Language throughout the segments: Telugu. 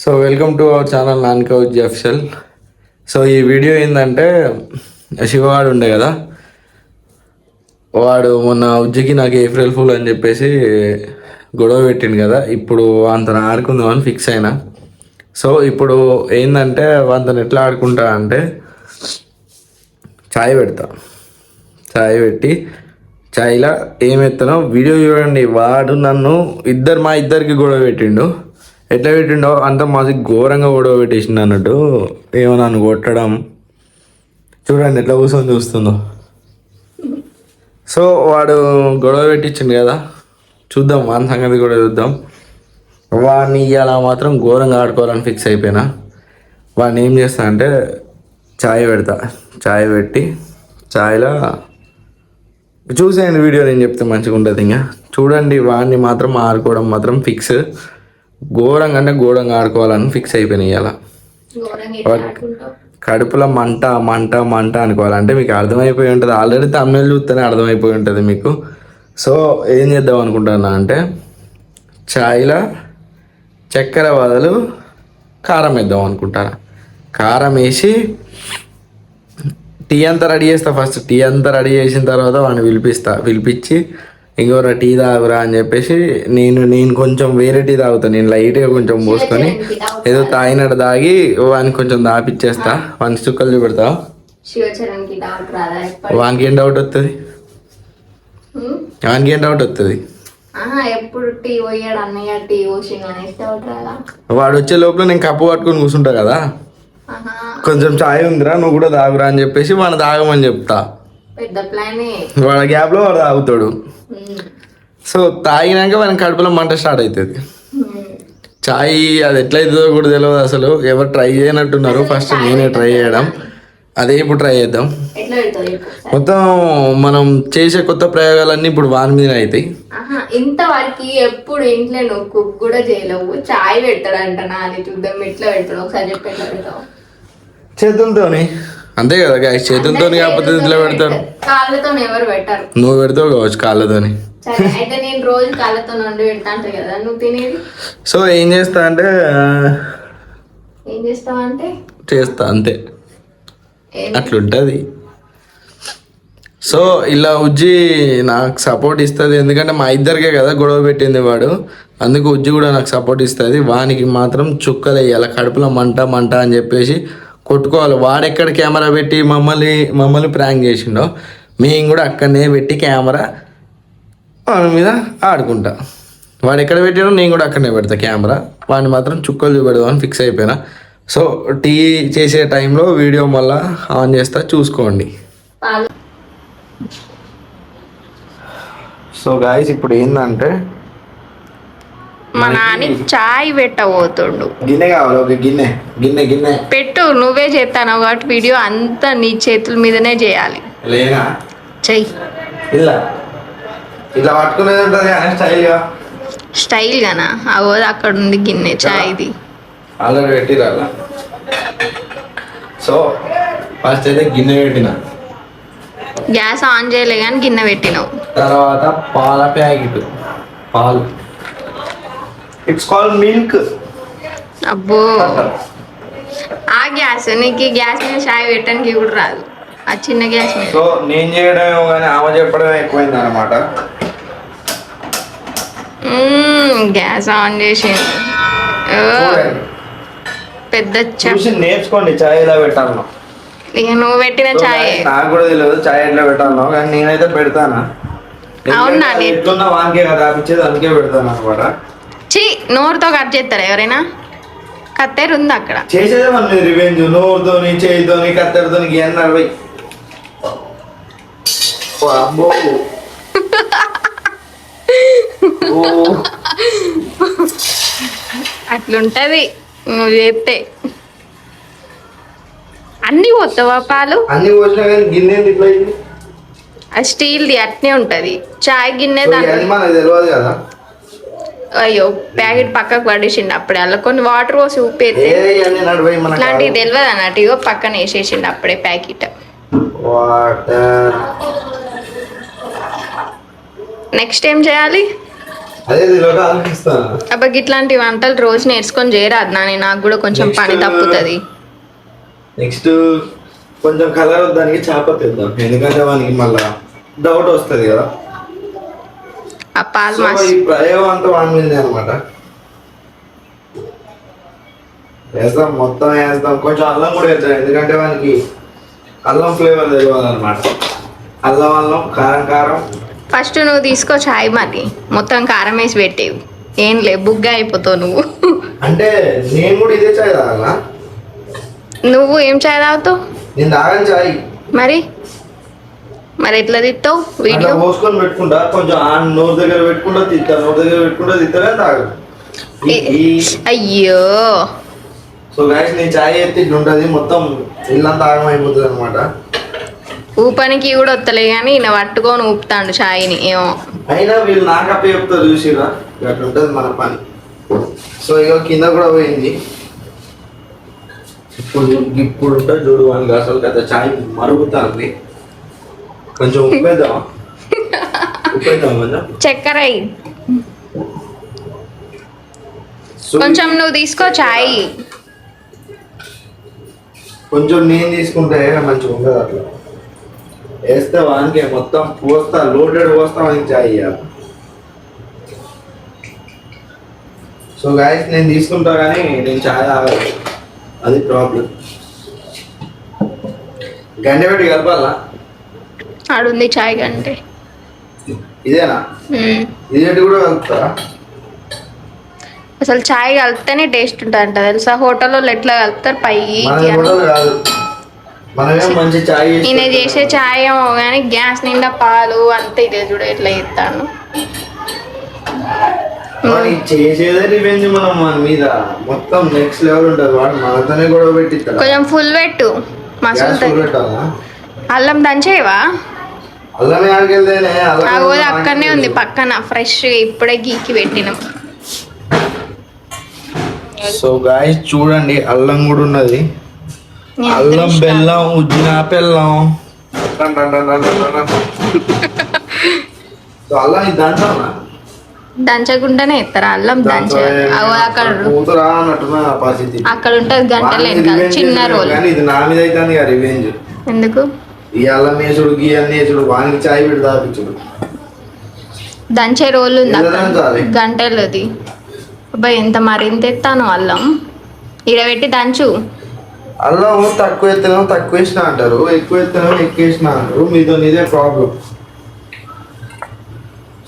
So welcome to our channel నాన్కౌజ్ అఫిషియల్. సో ఈ వీడియో ఏంటంటే శివవాడు ఉండే కదా, వాడు మొన్న ఉజ్జికి నాకు ఏప్రిల్ ఫుల్ అని చెప్పేసి గొడవ పెట్టిండు కదా. ఇప్పుడు అంతను ఆడుకుందామని ఫిక్స్ అయినా. సో ఇప్పుడు ఏంటంటే అంతను ఎట్లా ఆడుకుంటా అంటే చాయ్ పెడతా, చాయ్ పెట్టి చాయ్లో ఏమెత్తానో వీడియో చూడండి. వాడు నన్ను మా ఇద్దరికి గొడవ పెట్టిండు. ఎట్లా పెట్టిండో అంత మాది ఘోరంగా గొడవ పెట్టేసిండు అన్నట్టు. ఏమో నన్ను కొట్టడం చూడండి ఎట్లా కూర్చొని చూస్తుందో. సో వాడు గొడవ పెట్టించిండు కదా, చూద్దాం వాని సంగతి కూడా చూద్దాం. వాడిని ఇవాళ మాత్రం ఘోరంగా ఆడుకోవాలని ఫిక్స్ అయిపోయినా. వాడిని ఏం చేస్తా అంటే చాయ్ పెడతా, చాయ్ పెట్టి చాయ్లో చూసేయండి వీడియో, నేను చెప్తే మంచిగా ఉంటుంది. ఇంకా చూడండి, వాడిని మాత్రం ఆడుకోవడం మాత్రం ఫిక్స్. ఘోరంగా అంటే ఘోరంగా ఆడుకోవాలని ఫిక్స్ అయిపోయినాయి ఇవాళ. కడుపులో మంట మంట మంట అనుకోవాలంటే మీకు అర్థమైపోయి ఉంటుంది. ఆల్రెడీ తమిళ చూస్తేనే అర్థమైపోయి ఉంటుంది మీకు. సో ఏం చేద్దాం అనుకుంటున్నా అంటే చాయ్లో చక్కెర బదులు కారం వేద్దాం అనుకుంటాను. కారం వేసి టీ అంతా రెడీ చేస్తా. ఫస్ట్ టీ అంతా రెడీ చేసిన తర్వాత వాడిని పిలిపించి ఇంకోరా టీ తాగురా అని చెప్పేసి నేను కొంచెం వేరే టీ తాగుతాను. నేను లైట్గా కొంచెం పోసుకొని ఏదో తాగినట్టు తాగి వానికి కొంచెం దాపిచ్చేస్తా. వానికి చుక్కలు చూపెడతా. వానికి ఏం డౌట్ వస్తుంది? వానికి ఏం డౌట్ వస్తుంది? వాడు వచ్చే లోపల నేను కప్పు పట్టుకొని కూర్చుంటా కదా, కొంచెం చాయ్ ఉందిరా నువ్వు కూడా తాగురా అని చెప్పేసి వాడిని తాగమని చెప్తా. వాడు గ్యాప్లో వాడు తాగుతాడు. సో తాగినాక మన కడుపులో మంట స్టార్ట్ అవుతుంది. చాయ్ అది ఎట్లయితుందో కూడా తెలియదు అసలు. ఎవరు ట్రై చేయనట్టున్నారు. ఫస్ట్ నేనే ట్రై చేయడం. అదే ఇప్పుడు ట్రై చేద్దాం. మొత్తం మనం చేసే కొత్త ప్రయోగాలన్నీ ఇప్పుడు వాని మీద అవుతాయి. ఇంతవరకు ఎప్పుడు ఇంట్లో నువ్వు కుక్ కూడా చేయలేవు. చాయ్ పెడతాడంట నాది, చూద్దాం ఎట్లా పెడతాడు ఒకసారి చెప్పి. ఎట్లా పెడతావు? చేతులతోని అంతే కదా గాయస్, చేతులతోని కాకపోతే ఇట్లా పెడతారు. కాళ్ళతో ఎవరు పెట్టారు? నువ్వు పెడతావు కావచ్చు కాళ్ళతోని. అయితే నేను రోజు కాళ్ళతో వండి పెడతా అంటారు కదా నువ్వు తినేది. సో ఏం చేస్తా అంటే చేస్తా అంతే, అట్లుంటుంది. సో ఇలా ఉజ్జి నాకు సపోర్ట్ ఇస్తుంది. ఎందుకంటే మా ఇద్దరికే కదా గొడవ పెట్టింది వాడు, అందుకు ఉజ్జి కూడా నాకు సపోర్ట్ ఇస్తుంది. వానికి మాత్రం చుక్కలు వేయాలి, కడుపులో మంట మంట అని చెప్పేసి కొట్టుకోవాలి. వాడెక్కడ కెమెరా పెట్టి మమ్మల్ని ప్రాంక్ చేసిండో మేము కూడా అక్కడనే పెట్టి కెమెరా వాడి మీద ఆడుకుంటా. వాడు ఎక్కడ పెట్టాడో నేను కూడా అక్కడనే పెడతా కెమెరా. వాడిని మాత్రం చుక్కలు చూపెడదామని ఫిక్స్ అయిపోయినా. సో టీ చేసే టైంలో వీడియో మళ్ళీ ఆన్ చేస్తా, చూసుకోండి. సో గాయస్ ఇప్పుడు ఏంటంటే మా నాని చాయ్ పెట్టబోతుండు. గిన్నె కావాలి, ఒక గిన్నె గిన్నె గిన్నె పెట్టు. నువ్వే చేస్తాను కాబట్టి వీడియో అంతా నీ చేతుల మీదనే చేయాలి. లేనా చెయ్యి. ఇలా ఇట్లా పట్టుకునేది ఉంటుంది కానీ స్టైల్గా స్టైల్గానా? అవో అక్కడ ఉంది గిన్నె చాయ్ది. ఆల్రెడీ పెట్టిరా. సో ఫస్ట్ అయితే గిన్నె పెట్టిన, గ్యాస్ ఆన్ చేయలే కానీ గిన్నె పెట్టినావు. తర్వాత పాల ప్యాకెట్, పాలు, ఇట్స్ కాల్డ్ మిల్క్. అబ్బో ఆ గ్యాస్ నీకు గ్యాస్ మీద చాయ్ పెట్టడానికి కూడా రాదు, ఆ చిన్న గ్యాస్ మీద. సో నేను చేయడమేమో కానీ ఆమె చెప్పడం ఎక్కువైంది అనమాట. గ్యాస్ ఆన్ చేసింది. పెద్ద నేర్చుకోండి చాయ్ ఎలా పెట్టాలనో. ఇక నువ్వు పెట్టిన చాయ్ నాకు కూడా తెలియదు చాయ్ ఎట్లా పెట్టాలనో, కానీ నేనైతే పెడతానా. అవునా? ఎట్లున్నా వానికే కదా ఆపించేది, అందుకే పెడతాను అనమాట. నోరుతో కట్ చేస్తారా ఎవరైనా? కత్తెర ఉంది అక్కడ. చేసేదే మన రివెంజ్. నోరుతోని చేయితోని కత్తెరతోని గీయని నడవై. అట్లుంటది నువ్వు చేస్తే. అన్ని పోతావా పాలు? అన్ని పోసినా కానీ గిన్నె ఇట్లా అది స్టీల్ది అట్నే ఉంటది. చాయ్ గిన్నె తెలియదు కదా. అయ్యో ప్యాకెట్ పక్కకు పడేసిండు అప్పుడే. అలా కొన్ని వాటర్ పోసి ఉప్పేస్తే ఇట్లాంటివి తెలియదు అన్నట్టు. ఇగో పక్కన వేసేసిండు అప్పుడే ప్యాకెట్. నెక్స్ట్ ఏం చేయాలి? అదే తెలియక ఆలోచిస్తాను. అబ్బా ఇట్లాంటి వంటలు రోజు నేర్చుకొని చేయరాదు నాని, నాకు కూడా కొంచెం పని తప్పుతుంది. నెక్స్ట్ కొంచెం కలర్ దానికి చేప తెద్దాం, ఎందుకంటే మనకి మళ్ళా డౌట్ వస్తుంది కదా. ఆ పాలు సో ఈ ప్రయోగం అంతా వాడింది అనమాట. వేస్తాం, మొత్తం వేస్తాం. కొంచెం అల్లం కూడా వేద్దాం, ఎందుకంటే మనకి అల్లం ఫ్లేవర్ తెలియదు అనమాట. అల్లం కారం కారం. ఫస్ట్ నువ్వు తీసుకో చాయ్, మరి మొత్తం కారం వేసి పెట్టేవు. ఏం లే బుగ్గా అయిపోతావు నువ్వు. అంటే నేను కూడా ఇదే చాయ్ తాగాలా? నువ్వు ఏం చాయ్ తాగుతావు? నేను తాగని చాయ్. మరి ఎట్లా తిత్తావు? వీడియో పోసుకొని పెట్టుకుంటా, కొంచెం నోరు దగ్గర పెట్టుకుంటా తిత్తా, నోరు దగ్గర పెట్టుకుంటా తిత్తానే తాగదు. అయ్యో. సో గైస్ నేను చాయ్ ఎత్తి ఇట్లా ఉంటుంది, మొత్తం ఇల్లంతా ఆగం అయిపోతుంది అనమాట. ఊపనికి కూడా వస్తలే కానీ ఈయన పట్టుకొని ఊపుతాడు చాయ్ని. ఏమో అయినా వీళ్ళు నాకు అప్ప చెప్తారు చూసిరా, అట్లా ఉంటుంది మన పని. సో ఇక కింద కూడా పోయింది. ఇప్పుడు ఉంటుంది చూడు అని అసలు కదా చాయ్ మరుగుతుంది. కొంచెం ఉప్పేద్దామా? ఉప్పేద్దాం కొంచెం చక్కెర కొంచెం నువ్వు తీసుకో చాయ్. కొంచెం నేను తీసుకుంటే మంచిగా ఉంటుంది. అట్లా వేస్తే వానికి మొత్తం పోస్తా, లోడెడ్ పోస్తా వానికి చాయ్ ఇవ్వాలి. సో గాయస్ నేను తీసుకుంటా కానీ నేను చాయ్ తాగాలి, అది ప్రాబ్లం. గంట పెట్టి కలపాలా? ఆడుంది చాయ్ గంటే. ఇదేనా? ఇది కూడా కలుపుతారా? అసలు చాయ్ కలిపితేనే టేస్ట్ ఉంటుంది అంట తెలుసా. హోటల్లో ఎట్లా కలుపుతారు పైకి. మంచి చాయ్ ఈయన చేసే చాయ్ ఏమో కానీ గ్యాస్ నిండా పాలు అంతే. ఇదే చూడ ఎట్లా చేస్తాను. చేసేదే రివెంజ్ మనం మన మీద. మొత్తం నెక్స్ట్ లెవెల్ ఉంటుంది. వాడు మనతోనే గొడవ పెట్టిస్తాడు. కొంచెం ఫుల్ పెట్టు, మసాలా. అల్లం దంచేవా? అల్లమే ఆడికెళ్తేనే అక్కడనే ఉంది పక్కన, ఫ్రెష్ ఇప్పుడే గీకి పెట్టినాం. సో గాయస్ చూడండి, అల్లం కూడా ఉన్నది. అల్లం బెల్లం ఉజ్జిన బెల్లం. సో అల్లం ఇది దంచాలా? దంచకుండానే ఇస్తారా అల్లం? అక్కడ ఉంటుంది గంటలు చిన్న రోల్. ఇది నా మీద అవుతుంది రివెంజ్. ఎందుకు? ఈ అల్లం వేసుడు గీ అన్ని వేసుడు వానికి చాయ్ పెట్టి తాపించుడు. దంచే రోల్ ఉంది గంటలది. అబ్బాయి ఎంత మరింత ఎత్తాను అల్లం. ఇడబెట్టి దంచు. అల్లం తక్కువ ఎత్తనం తక్కువ వేసిన అంటారు, ఎక్కువ ఎత్తనం ఎక్కువ వేసిన అంటారు. మీతో ఇదే ప్రాబ్లం.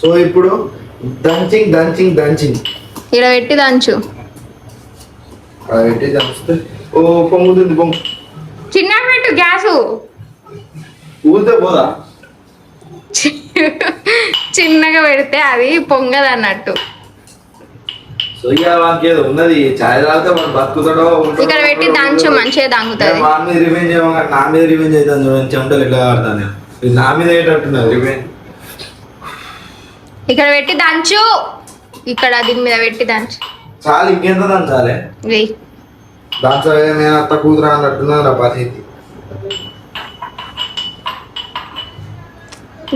సో ఇప్పుడు దంచింగ్ దంచింగ్ దంచింగ్ ఇడబెట్టి దంచు. పెట్టి దంచితే ఓ పొంగుతుంది. పొంగు చిన్న పెట్టు గ్యాసు. ఊరితే పోదా? చిన్నగా పెడితే అది పొంగదు అన్నట్టు. సో ఇక వానికి ఏదో ఉన్నది, చాయ్ తాగితే మనం బతుకుతాడో. ఇక్కడ పెట్టి దంచు, మంచిగా దంగుతుంది. మా మీద రివెంజ్ ఏమో కానీ నా మీద రివెంజ్ అవుతుంది. చూడండి చెమటలు ఎట్లా ఆడతాను. ఇది నా మీద ఏంటంటున్నది రివెంజ్. ఇక్కడ పెట్టి దంచు. ఇక్కడ దీని మీద పెట్టి దంచు. చాలు, ఇంకెంత దంచాలి? వెయ్యి దంచాలి. నేను అత్త కూతురా అన్నట్టున్నది నా పరిస్థితి.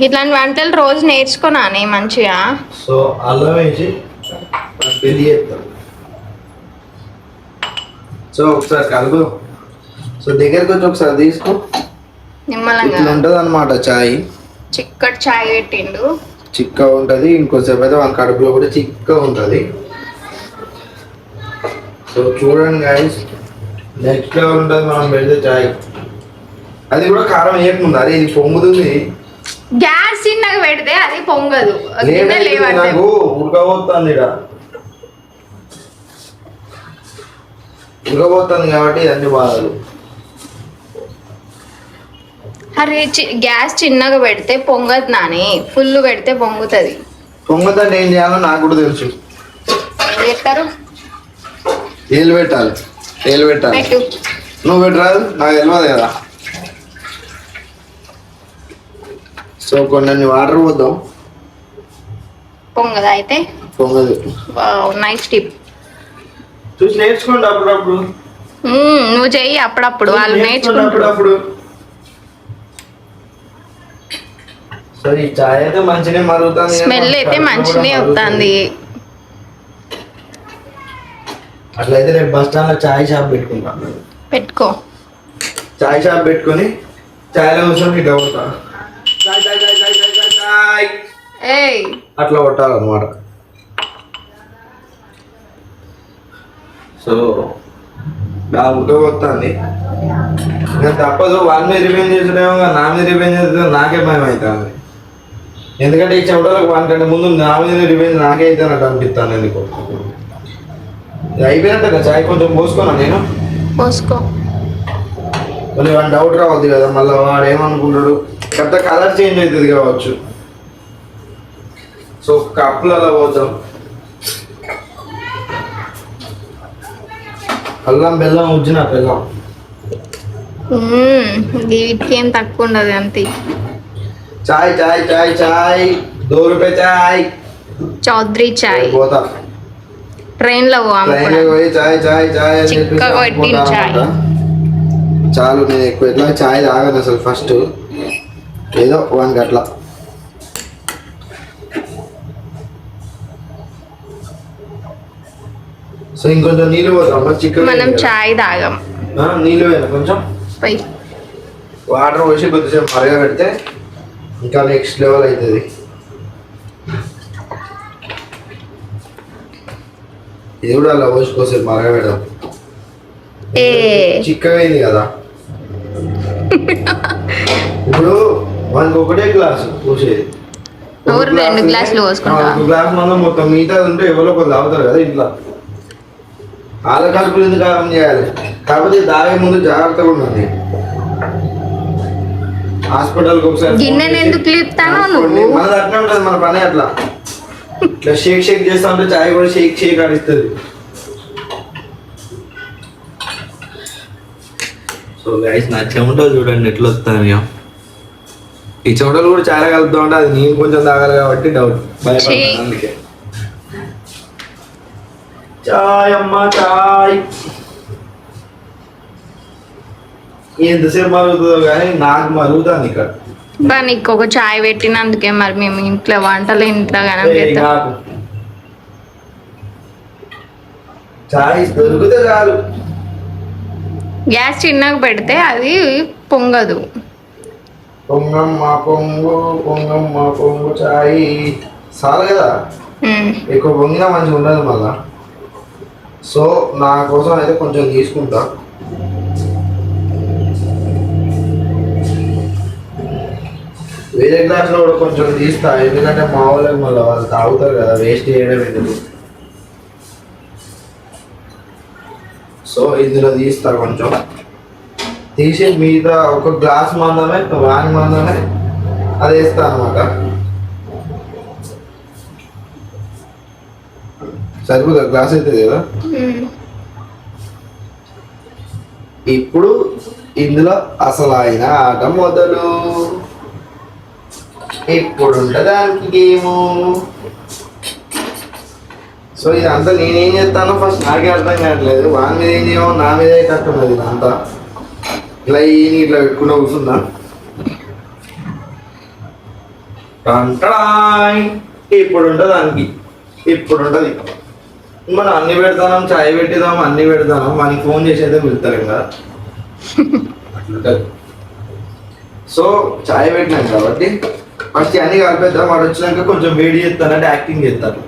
ఇట్లాంటి వంటలు రోజు నేర్చుకున్నానే మంచిగా. సో అల్లం వేసి పెళ్లి చేస్తాం. సో ఒకసారి కలుపు. సో దగ్గరికి వచ్చి ఒకసారి తీసుకో. నిమ్మలంగా ఉంటుంది అనమాట చాయ్. చిక్కటి చాయ్ పెట్టిండు, చిక్క ఉంటుంది. ఇంకోసేపు అయితే మన కడుపులో కూడా చిక్క ఉంటుంది. సో చూడండి గైస్, నెక్స్ట్ లెవెల్ ఉంటుంది మనం పెడితే చాయ్. అది కూడా కారం వేయకముందు. అదే ఇది పొంగుతుంది. గ్యాస్ చిన్నగా పెడితే అది పొంగదు. నాకు ఉడకబోతుంది, ఉడకబోతుంది కాబట్టి అన్ని బాధలు. అరే గ్యాస్ చిన్నగా పెడితే పొంగదు నాని, ఫుల్ పెడితే పొంగుతుంది. పొంగదంటే ఏం చేయాలో నాకు కూడా తెలుసు. ఏం చేస్తారు? ఏలు పెట్టాలి. ఏలు పెట్టాలి. నువ్వు పెట్టరాదు, నాకు తెలియదు కదా. సో కొన్ని వాటర్ పోద్దాం. పొంగదా అయితే? పొంగదు. Nice tip. చూసి నేర్చుకోండి అప్పుడప్పుడు. నువ్వు చెయ్యి అప్పుడప్పుడు, వాళ్ళు నేర్చుకుంటారు అప్పుడప్పుడు. సో ఈ చాయ్ అయితే మంచిగా మరుగుతుంది, స్మెల్ అయితే మంచిగా వస్తుంది. అట్లయితే రేపు బస్ స్టాండ్ లో చాయ్ షాప్ పెట్టుకుంటా. పెట్టుకో. చాయ్ షాప్ పెట్టుకొని చాయ్లో కూర్చొని ఇట్లా కొడతా, చాయ్ చాయ్ చాయ్ చాయ్ చాయ్ చాయ్ చాయ్ ఏయ్ అట్లా కొట్టాలన్నమాట. సో నా ఉడ్డ వస్తుంది, ఇంకా తప్పదు. వాళ్ళ మీద రివెంజ్ చేసేదేమో, నా మీద రివెంజ్ చేస్తే నాకే భయం అవుతుంది. ఎందుకంటే ఈ చెమటలకు వానికంటే ముందు నా మీద రివెంజ్ నాకే అవుతానట్టు అనిపిస్తాను. ఎందుకు ఇది అయిపోయినట్టు చాయ్ కొంచెం పోసుకున్నా నేను, పోసుకో. మళ్ళీ వాడిని డౌట్ రావద్దు కదా, మళ్ళీ వాడు ఏమనుకుంటాడు, కొత్త కలర్ చేంజ్ అవుతుంది కావచ్చు. సో కప్పులు అలా పోతాం. అల్లం బెల్లం వచ్చిన బెల్లం వీటికి ఏం తక్కువ ఉండదు అంతే. చాయ్ చాయ్ చాయ్ చాయ్ 2 రూపాయ చాయ్, చౌదరి చాయ్. పోతా ట్రైన్లో ట్రైన్లో పోయి చాయ్ చాయ్ చాయ్ అని చెప్పి చిక్కగా పెట్టిన చాయ్. చాలు, నేను ఎక్కువ ఎట్లా చాయ్ తాగను అసలు. ఫస్ట్ ఏదో వానికి అట్లా. సో ఇంకొంచెం నీళ్ళు పోతాం చికెన్. మనం చాయ్ తాగం. నీళ్ళు పోయినా కొంచెం పై వాటర్ పోసి కొద్దిసేపు మరగా పెడితే ఇంకా నెక్స్ట్ లెవెల్ అవుతుంది. ఇది కూడా అలా పోసుకోసేపు మరగా పెడదాం. చిక్కగా అయింది కదా. ఇప్పుడు మనకి ఒకటే గ్లాసు పోసేది, 2 గ్లాసులు పోసుకుంటా. ఒక గ్లాస్ మనం మొత్తం మిగతా ఉంటే ఎవరో ఒకరు తాగుతారు కదా ఇంట్లో. వాళ్ళ కలుపులు ఎందుకు కారం చేయాలి? కాకపోతే తాగే ముందు జాగ్రత్తగా ఉండండి. హాస్పిటల్కి ఒకసారి గిన్నెను ఎందుకు లేపుతానో నువ్వు? మనది అట్లా ఉంటుంది, మన పని అట్లా. ఇట్లా షేక్ షేక్ చేస్తా ఉంటే చాయ్ కూడా షేక్ షేక్ ఆడిస్తుంది. సో గైస్ నా చెమటలు చూడండి ఎట్లా వస్తాయో. ఈ చెమటలు కూడా చాలా కలుపుతా ఉంటే అది నేను కొంచెం తాగాలి కాబట్టి డౌట్, భయపడతాను అందుకే. చాయ్ అమ్మా చాయ్. ఎంతసేపు మరుగుతుందో కానీ నాకు మరుగుతుంది ఇక్కడ. నీకు ఒక చాయ్ పెట్టినందుకే మరి మేము ఇంట్లో వంటలు ఇంట్లో నాకు చాయ్ దొరికితే చాలు. గ్యాస్ చిన్నగా పెడితే అది పొంగదు. పొంగమ్మ పొంగు పొంగమ్మ పొంగు చాయ్ చాలు కదా. ఎక్కువ పొంగినా మంచిగా ఉండదు మళ్ళా. సో నా కోసం అయితే కొంచెం తీసుకుంటా. వేరే గ్లాస్లో కూడా కొంచెం తీస్తా, ఎందుకంటే మా వాళ్ళకి మళ్ళీ వాళ్ళు తాగుతారు కదా, వేస్ట్ చేయడం ఎందుకు. సో ఇందులో తీస్తా కొంచెం తీసి మిగతా ఒక గ్లాస్ మందమే వాని మందమే అది వేస్తా అనమాట. సరిపోతుంది, గ్లాస్ అవుతుంది కదా. ఇప్పుడు ఇందులో అసలు అయిన ఆట మొదలు. ఇప్పుడు ఉండడానికి గేము. సో ఇదంతా నేనేం చేస్తానో ఫస్ట్ నాకే అర్థం కావట్లేదు. వాని మీద ఏం చేయమో నా మీద కట్టున్నది. ఇదంతా ఇట్లా ఇట్లా పెట్టుకుంటూ కూర్చుందా. ఇప్పుడు ఉంటుంది దానికి, ఇప్పుడు ఉంటుంది. మనం అన్ని పెడతాం, చాయ్ పెట్టిదాం, అన్ని పెడతాం. మనకి ఫోన్ చేసి అయితే వెళ్తారు కదా, అట్లుంటుంది. సో చాయ్ పెట్టినాం కాబట్టి ఫస్ట్ అన్ని కలిపేద్దాం. వాడు వచ్చినాక కొంచెం వేడి చేస్తానంటే యాక్టింగ్ చేస్తారు.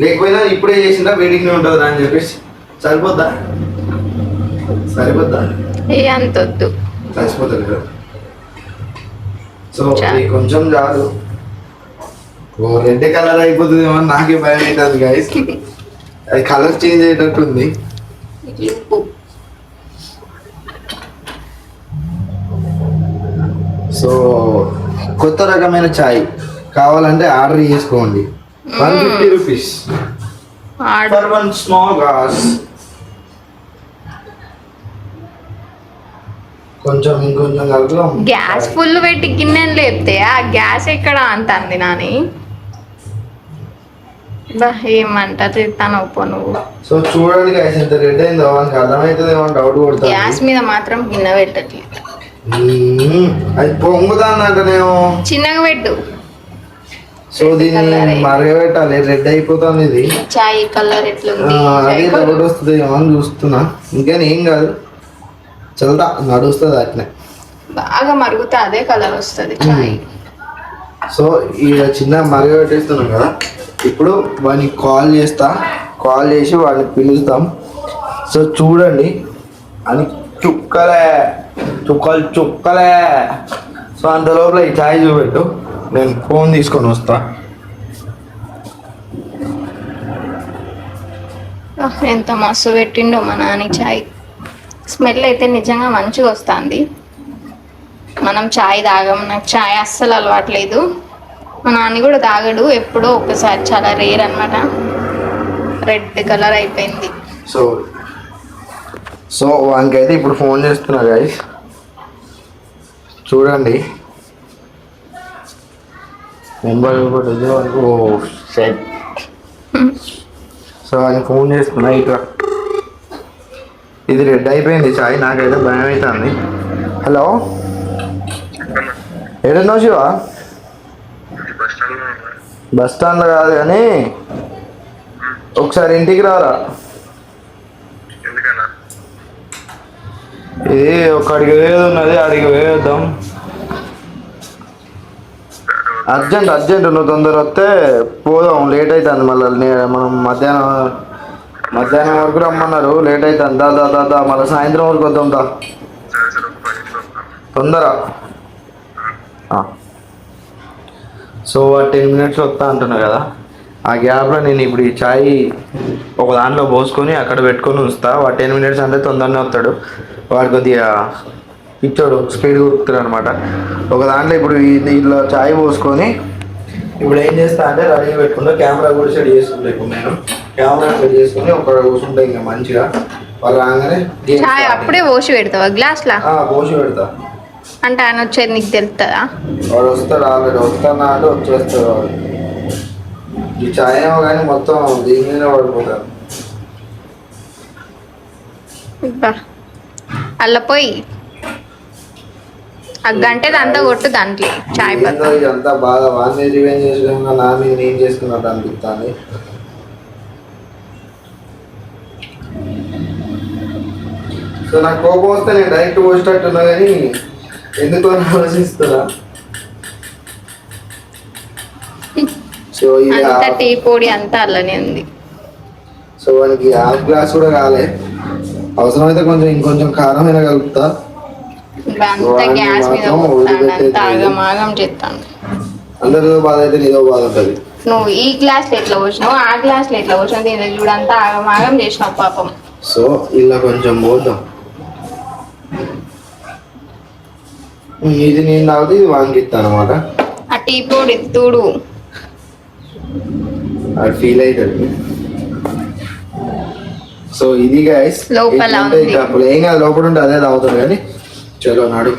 లేకపోయినా ఇప్పుడే చేసిందా వేడిగానే ఉంటుంది అని చెప్పేసి. సరిపోద్దా? సరిపోద్దా? అంత వద్దు, చచ్చిపోతుంది కదా. సో కొంచెం చాలు. రెడ్ కలర్ అయిపోతుందేమో అని నాకే భయం అవుతుంది గైస్. అది కలర్ చేంజ్ అయ్యేటట్టుంది. సో కొత్త రకమైన చాయ్ కావాలంటే ఆర్డర్ చేసుకోండి. 150 రూపీస్ ఫర్ 1 స్మాల్ గ్లాస్. కొంచెం ఇంకొంచెం కలుపుదాం. గ్యాస్ ఫుల్ పెట్టి గిన్నెను లేపితే ఆ గ్యాస్ ఎక్కడ అంటుంది నాని. ఏమంటారు తను నువ్వు. సో చూడండి గైస్ ఎంత రెడ్ అయిందో, మనకి అర్థమవుతుంది ఏమో డౌట్ కొడతా. గ్యాస్ మీద మాత్రం గిన్నె పెట్టట్లేదు. అది పొంగుతానంట నేను. చిన్నగా పెట్టు. సో దీన్ని మరగబెట్టాలి, రెడ్ అయిపోతుంది ఇది. చాయ్ కలర్ ఎట్లుంది? అదే డౌట్ వస్తుంది అని చూస్తున్నా. ఇంకేం ఏం కాదు, చల్తా నడుస్తుంది అట్నే. బాగా మరుగుతా అదే కలర్ వస్తుంది చాయ్. సో ఇక చిన్న మరగబెట్టేస్తున్నాం కదా, ఇప్పుడు వాడిని కాల్ చేసి వాడిని పిలుస్తాం. సో చూడండి అని చుక్కలే. సో అంత లోపల ఈ చాయ్ చూపెట్టు, నేను ఫోన్ తీసుకొని వస్తా. ఎంత మస్తు పెట్టిండో మా నాని చాయ్. స్మెల్ అయితే నిజంగా మంచిగా వస్తుంది. మనం చాయ్ తాగం, నాకు చాయ్ అస్సలు అలవాట్లేదు. మా నాన్న కూడా తాగడు, ఎప్పుడో ఒకసారి, చాలా రేర్ అనమాట. రెడ్ కలర్ అయిపోయింది. సో వానికైతే ఇప్పుడు ఫోన్ చేస్తున్నా గైస్, చూడండి. Number set. సో ఆయన ఫోన్ చేస్తున్నా, ఇట్లా ఇది రెడ్ అయిపోయింది చాయ్, నాకైతే భయం అవుతుంది. హలో, ఏడున్నావు శివ? బస్ స్టాండ్లో కాదు కానీ ఒకసారి ఇంటికి రారా. ఇది ఒక్కడికి వేది ఉన్నది, అడిగి వేద్దాం. అర్జెంట్ నువ్వు తొందర వస్తే పోదాం, లేట్ అవుతుంది మళ్ళీ. మనం మధ్యాహ్నం వరకు రమ్మన్నారు, లేట్ అవుతుంది. దా మళ్ళీ సాయంత్రం వరకు వద్దాం. దా తొందర. సో 10 minutes వస్తా అంటున్నా కదా, ఆ గ్యాప్లో నేను ఇప్పుడు ఈ ఛాయ్ ఒక దాంట్లో పోసుకొని అక్కడ పెట్టుకొని ఉంచుతా. వాడు 10 minutes అంటే తొందరనే వస్తాడు. వాడు కొద్దిగా పిచ్చోడు, స్పీడ్ కుడుతాడు అనమాట. ఒక దాంట్లో ఇప్పుడు ఇందులో ఛాయ్ పోసుకొని ఇప్పుడు ఏం చేస్తా అంటే రెడీ పెట్టుకుంటా. కెమెరా కూడా సెట్ చేసుకుంటా. ఇప్పుడు నేను కెమెరా సెట్ చేసుకుని ఒక కూర్చుంటా ఇంకా మంచిగా. వాళ్ళు రాగానే అప్పుడే పోసి పెడతావా గ్లాస్లా? పోసి పెడతా. అంటే ఆయన వచ్చేది నీకు తెలుస్తుందా? వాడు వస్తాడు, ఆల్రెడీ వస్తానా అంటే వచ్చేస్తాడు వాడు. ఈ ఛాయ్ ఏమో కానీ మొత్తం దీని మీద పడిపోతాడు. అల్ల పోయి ఆ గంటే అంతా కొట్టు దాంట్లో చాయ్ పత్తా. ఇదంతా బాగా వాడిని రివెంజ్ చేసుకున్నా, నా మీద నేను చేసుకున్నట్టు అనిపిస్తుంది. సో నాకు కోపం వస్తే నేను డైరెక్ట్ పోసేటట్టున్నా కానీ ఎందుకో ఆలోచిస్తున్నా. సో అంతా టీ పొడి అంతా అల్లనే ఉంది. సో వానికి హాఫ్ గ్లాస్ కూడా కాలే. అవసరమైతే కొంచెం ఇంకొంచెం కారమైన కలుపుతా. అంతా గ్యాస్ మీద ఆగమాగం చేస్తాను. అందరితో బాధ అయితే నీదో బాధ ఉంటుంది. నువ్వు ఈ గ్లాస్ ఎట్లా పోసినావు, ఆ గ్లాస్ ఎట్లా పోసినావు, దీని చూడంతా ఆగమాగం చేసినావు పాపం. సో ఇలా కొంచెం పోతాం. ఇది నేను తాగితే ఇది వాంగిస్తా అనమాట. ఆ టీ పొడి తూడు అది ఫీల్ అవుతుంది. సో ఇది గైస్ లోపల ఏం కాదు, లోపల ఉంటే అదే తాగుతాడు కానీ. చలో నాడు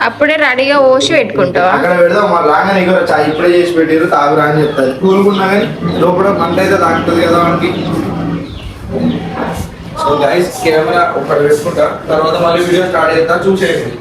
అప్పుడే రెడీగా పోసి పెట్టుకుంటావా? అక్కడ పెడదాం. మా రాగానే ఇక చాయ్ ఇప్పుడే చేసి పెట్టారు, తాగురా అని చెప్తారు. కూలుకున్నా కానీ లోపల మంట అయితే తాగుతుంది కదా మనకి. సో గైస్ కెమెరా ఒకటి పెట్టుకుంటా, తర్వాత మళ్ళీ వీడియో స్టార్ట్ చేస్తా, చూసేయండి.